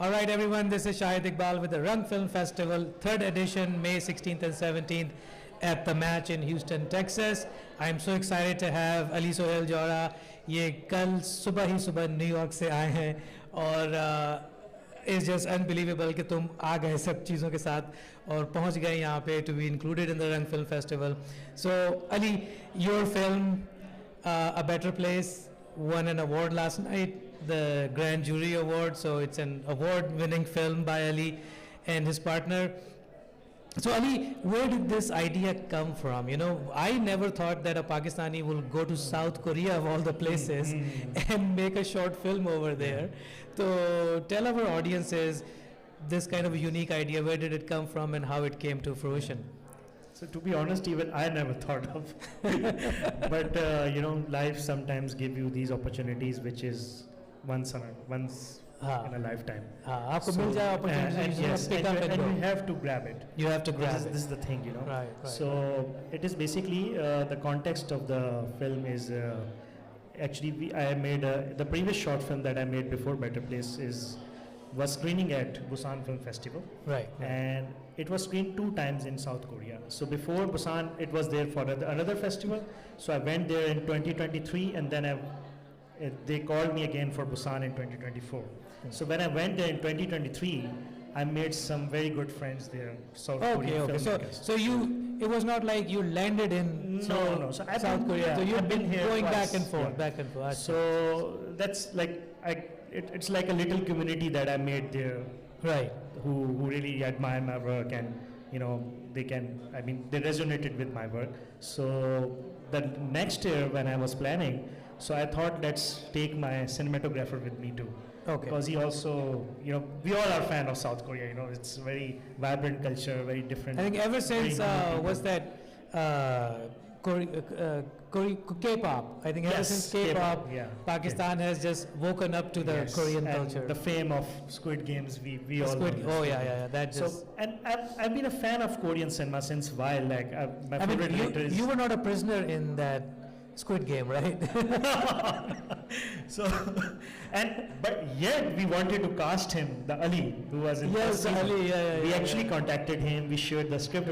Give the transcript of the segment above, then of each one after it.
All right, everyone, this is Shahid Iqbal with the Rang Film Festival, 3rd edition, May 16th and 17th at The Match in Houston, Texas. I'm so excited to have Ali Sohail Jaura. ये कल सुबह ही सुबह New York से आए हैं और it's just unbelievable कि तुम आ गए सब चीज़ों के साथ और पहुंच गए यहाँ पे to be included in the Rang Film Festival. So Ali, your film A Better Place won an award last night, the Grand Jury Award. So it's an award-winning film by Ali and his partner. So Ali, where did this idea come from? You know, I never thought that a Pakistani will go to South Korea of all the places and make a short film over there. So tell our audiences this kind of a unique idea, where did it come from and how it came to fruition? So to be honest, even I never thought of. But you know, life sometimes give you these opportunities, which is once in a lifetime. आपको मिल जाए opportunity, and yes, pick up and you go. have to grab it. You have to grab it. This is the thing, you know. Right. So it is basically the context of the film is actually I made the previous short film that I made before Better Place was screening at Busan Film Festival. Right. And it was screened 2 times in South Korea. So before Busan, it was there for another festival. So I went there in 2023, and then they called me again for Busan in 2024. So when I went there in 2023, I made some very good friends there, South Korean filmmakers. So it was not like you landed in no. So South Korea. So you've been here going twice. back and forth. So that's like it's like a little community that I made there. Right. Who really admire my work, and you know they resonated with my work. So the next year when I was planning, so I thought let's take my cinematographer with me too. Okay. Because he also, you know, we all are fan of South Korea. You know, it's a very vibrant culture, very different. I think ever since was that K-pop. I think ever since K-pop, Pakistan has just woken up to the Korean culture. The fame of Squid Games, we all know. Oh yeah. That just. So, and I've been a fan of Korean cinema since a while. Like my favorite director is. You were not a prisoner in that Squid Game, right? So, but yet we wanted to cast him, the Ali, who was in first season. Ali, we actually contacted him. We shared the script.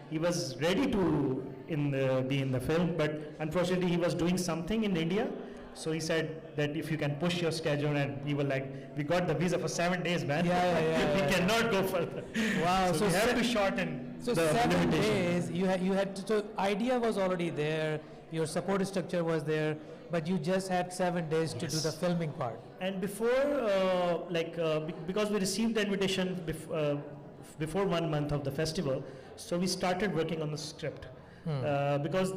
He was ready to be in the film, but unfortunately he was doing something in India. So he said that if you can push your schedule, and we were like, we got the visa for 7 days, man. We cannot go further. Wow. So we have to shorten. So the 7 days, you had to. So idea was already there. Your support structure was there, but you just had 7 days to do the filming part. And before, because we received the invitation before 1 month of the festival, so we started working on the script. Because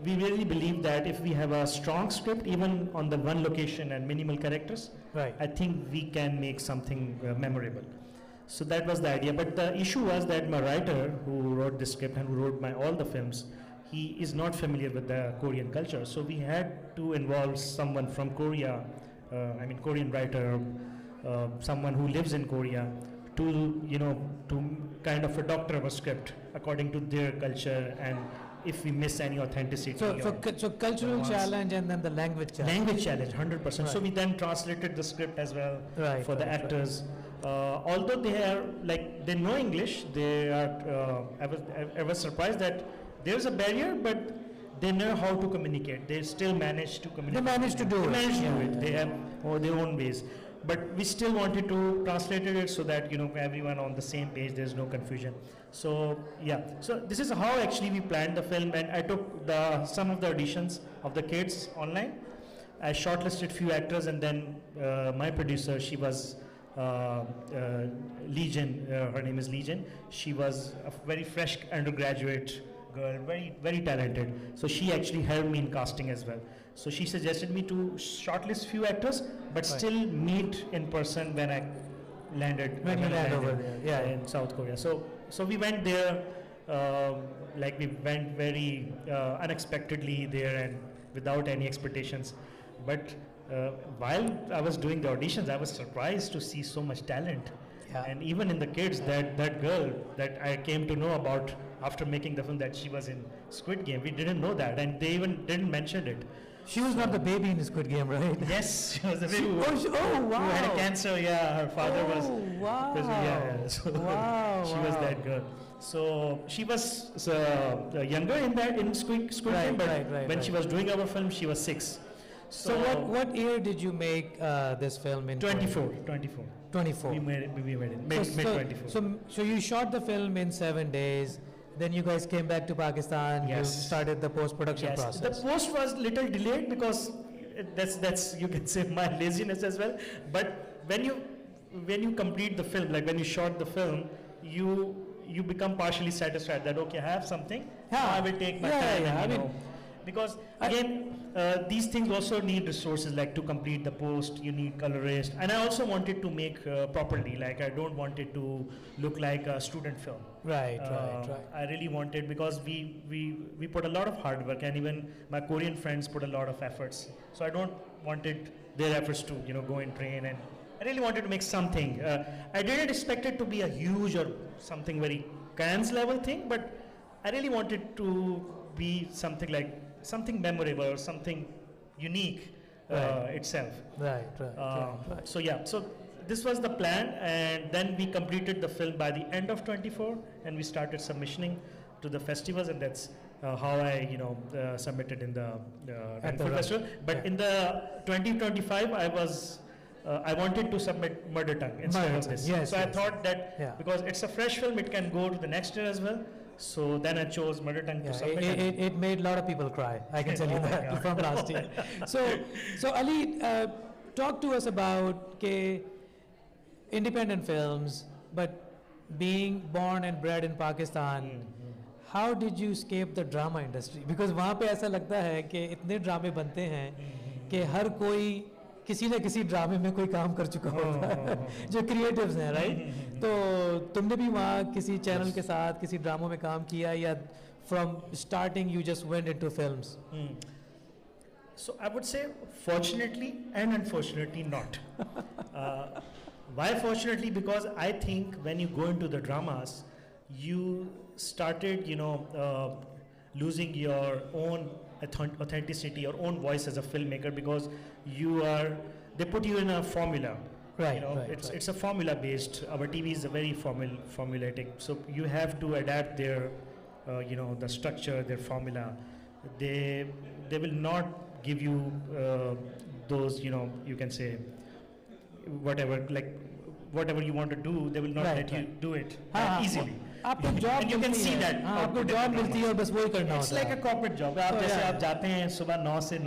we really believe that if we have a strong script, even on the one location and minimal characters, I think we can make something memorable. So that was the idea. But the issue was that my writer, who wrote the script and who wrote all the films, he is not familiar with the Korean culture. So we had to involve someone from Korea, Korean writer, someone who lives in Korea, to kind of doctor our script according to their culture, and if we miss any authenticity. So cultural challenge and then the language challenge. Language challenge, 100%. Right. So we then translated the script as well for the actors. Although they know English, they are. I was surprised that there's a barrier, but they know how to communicate. They still manage to communicate. They manage to do it. They have their own ways. But we still wanted to translate it so that everyone on the same page, there's no confusion. So so this is how actually we planned the film, and I took some of the auditions of the kids online. I shortlisted few actors, and then my producer, she was Legion. Her name is Legion. She was a very fresh undergraduate girl, very very talented. So she actually helped me in casting as well. So she suggested me to shortlist few actors, but still meet in person when I landed. When you land over there, in South Korea. So we went there, we went very unexpectedly there and without any expectations. But while I was doing the auditions, I was surprised to see so much talent. And even in the kids, that girl that I came to know about after making the film, that she was in Squid Game, we didn't know that, and they even didn't mention it. She was not the baby in the Squid Game, right? Yes, she was the baby. Oh, wow. Who had a cancer, yeah. Her father was. Wow. Yeah, so Wow. she was that girl. So she was younger in Squid Game, but when she was doing our film, she was 6. So what year did you make this film in? 24. 24. We made it mid 24. So you shot the film in 7 days. Then you guys came back to Pakistan. Yes. You started the post-production process. The post was little delayed because that's you can say my laziness as well. But when you complete the film, like when you shot the film, you become partially satisfied that okay, I have something. Yeah. I will take my time. I mean, because again, these things also need resources, like to complete the post, you need colorist, and I also wanted to make properly. Like I don't want it to look like a student film. Right. I really wanted, because we put a lot of hard work, and even my Korean friends put a lot of efforts. So I don't wanted their efforts to go and train, and I really wanted to make something. I didn't expect it to be a huge or something very Cannes level thing, but I really wanted to be something memorable or something unique itself. Right. So this was the plan, and then we completed the film by the end of 24, and we started submissioning to the festivals, and that's how I submitted in the film festival. But in the 2025, I wanted to submit Murder Tongue instead of this. Yes, so I thought that because it's a fresh film, it can go to the next year as well. So then I chose Murder Tongue to submit. It made a lot of people cry. I can tell you that from last year. So Ali, talk to us about independent films, but being born and bred in Pakistan. How did you escape the drama industry? Because वहाँ पे ऐसा लगता है कि इतने ड्रामे बनते हैं कि हर कोई किसी न किसी ड्रामे में कोई काम कर चुका होता है जो क्रिएटिव्स हैं, राइट? तो तुमने भी वहाँ किसी चैनल के साथ किसी ड्रामों में काम किया, या from starting you just went into films? So I would say fortunately and unfortunately not. Why fortunately? Because I think when you go into the dramas, you started losing your own authenticity, your own voice as a filmmaker, because they put you in a formula. It's a formula based. Our TV is a very formulatic, so you have to adapt their the structure, their formula. They will not give you those you can say whatever you want to do, they will not let you do it easily. आपको job and you can see that आपको job मिलती है और बस वही करना होता है. It's like a corporate job. आप जैसे आप जाते हैं सुबह 9 से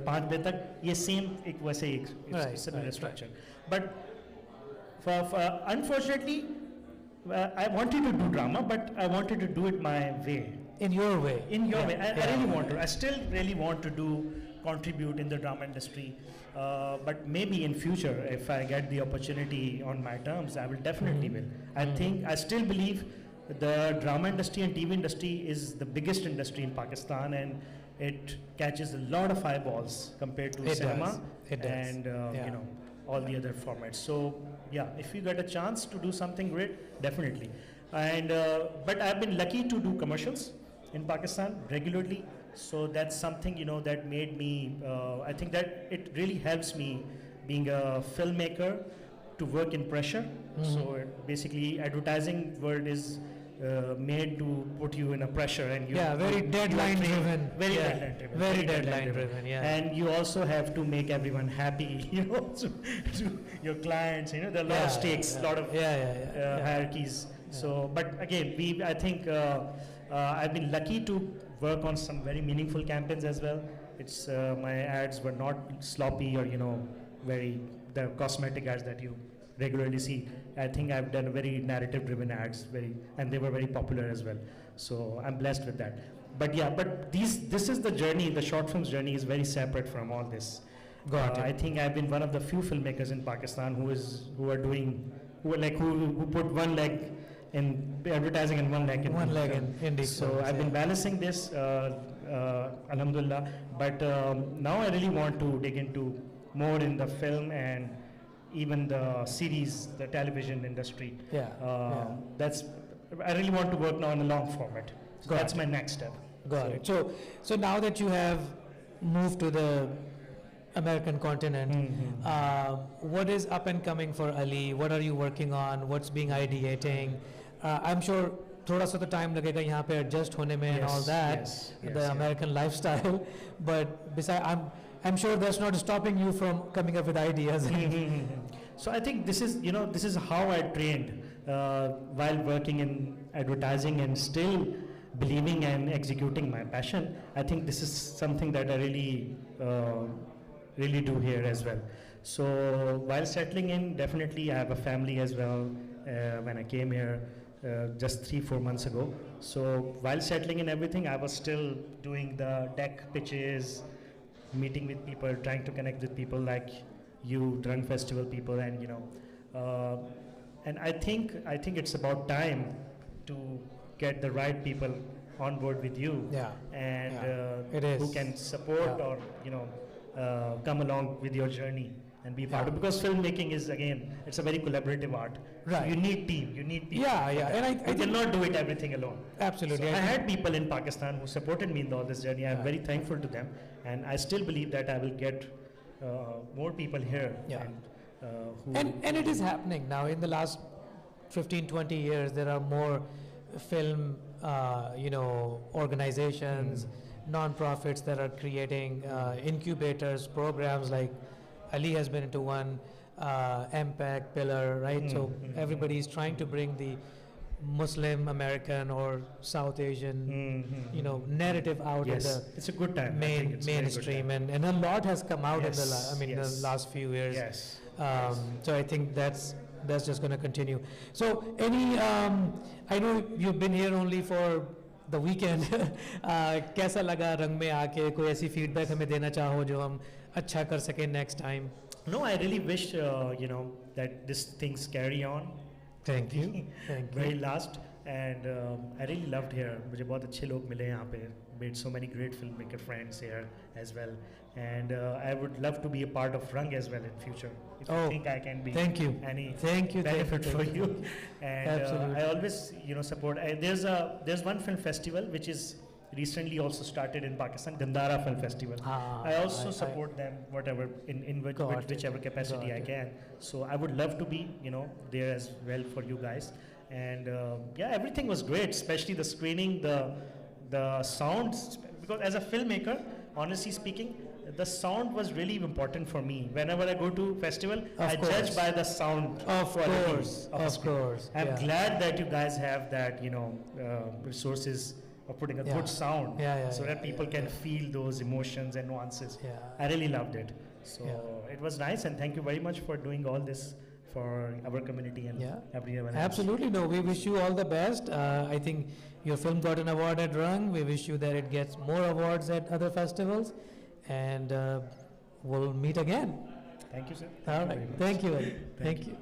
5 बजे तक, ये सेम एक वैसे एक similar structure. But unfortunately, I wanted to do drama, but I wanted to do it my way. In your way. In your way. I really want to. I still really want to contribute in the drama industry. But maybe in future, if I get the opportunity on my terms, I will definitely will. I still believe the drama industry and TV industry is the biggest industry in Pakistan, and it catches a lot of eyeballs compared to cinema and all the other formats. So if you get a chance to do something great, definitely. And but I've been lucky to do commercials in Pakistan regularly. So that's something that made me. I think that it really helps me being a filmmaker to work in pressure. So basically, advertising world is made to put you in a pressure, and very deadline driven. Very deadline driven. Yeah. And you also have to make everyone happy. To your clients. There are a lot of stakes, a lot of hierarchies. So, but again, I think I've been lucky to work on some very meaningful campaigns as well. It's my ads were not sloppy or the cosmetic ads that you regularly see. I think I've done very narrative-driven ads, and they were very popular as well. So I'm blessed with that. But this is the journey. The short films journey is very separate from all this. I think I've been one of the few filmmakers in Pakistan who put one leg in advertising and one leg in indie. So I've been balancing this, alhamdulillah. But now I really want to dig into more in the film and even the series, the television industry. I really want to work now in a long format. So that's my next step. Got it. So now that you have move to the American continent. What is up and coming for Ali? What are you working on? What's being ideating? I'm sure थोड़ा सा तो time लगेगा यहाँ पे adjust होने में and all that, the American lifestyle. But besides, I'm sure that's not stopping you from coming up with ideas. So I think this is how I trained while working in advertising and still believing and executing my passion. I think this is something that I really do here as well. So while settling in, definitely I have a family as well. When I came here just 3-4 months ago, so while settling in everything, I was still doing the deck pitches, meeting with people, trying to connect with people like you, Drunk Festival people, and and I think it's about time to get the right people on board with you, and who can support or come along with your journey and be part of, because filmmaking is, again, it's a very collaborative art. Right. So you need team, you need people. And I cannot do it everything alone. Absolutely. So I had people in Pakistan who supported me in all this journey. I'm very thankful to them, and I still believe that I will get more people here. And it is happening now. In the last 15-20 years, there are more film organizations, non-profits that are creating incubators, programs like Ali has been into one, MPAC, Pillar, right? So everybody is trying to bring the Muslim, American, or South Asian, narrative out in the it's a good time. mainstream, and a lot has come out in the last few years. So I think that's just going to continue. So I know you've been here only for the weekend. कैसा लगा रंग में आके? कोई ऐसी feedback हमें देना चाहो जो हम अच्छा कर सकें next time? No, I really wish that these things carry on. Thank you. Very last, and I really loved here. मुझे बहुत अच्छे लोग मिले यहाँ पे. Made so many great filmmaker friends here as well, and I would love to be a part of Rang as well in future. If you think I can be any benefit for you, and I always support. There's one film festival which is recently also started in Pakistan, Gandhara Film Festival. I also support them, whatever, in whichever capacity I can. So I would love to be, there as well for you guys. And everything was great, especially the screening, the sounds, because as a filmmaker, honestly speaking, the sound was really important for me. Whenever I go to festival, I judge by the sound quality. Of course. I'm glad that you guys have that, resources of putting a good sound so that people can feel those emotions and nuances. I really loved it. So it was nice, and thank you very much for doing all this for our community and everyone else. Absolutely. No, we wish you all the best. I think your film got an award at Rang. We wish you that it gets more awards at other festivals, and we'll meet again. Thank you, sir. All right. Thank you. Thank you.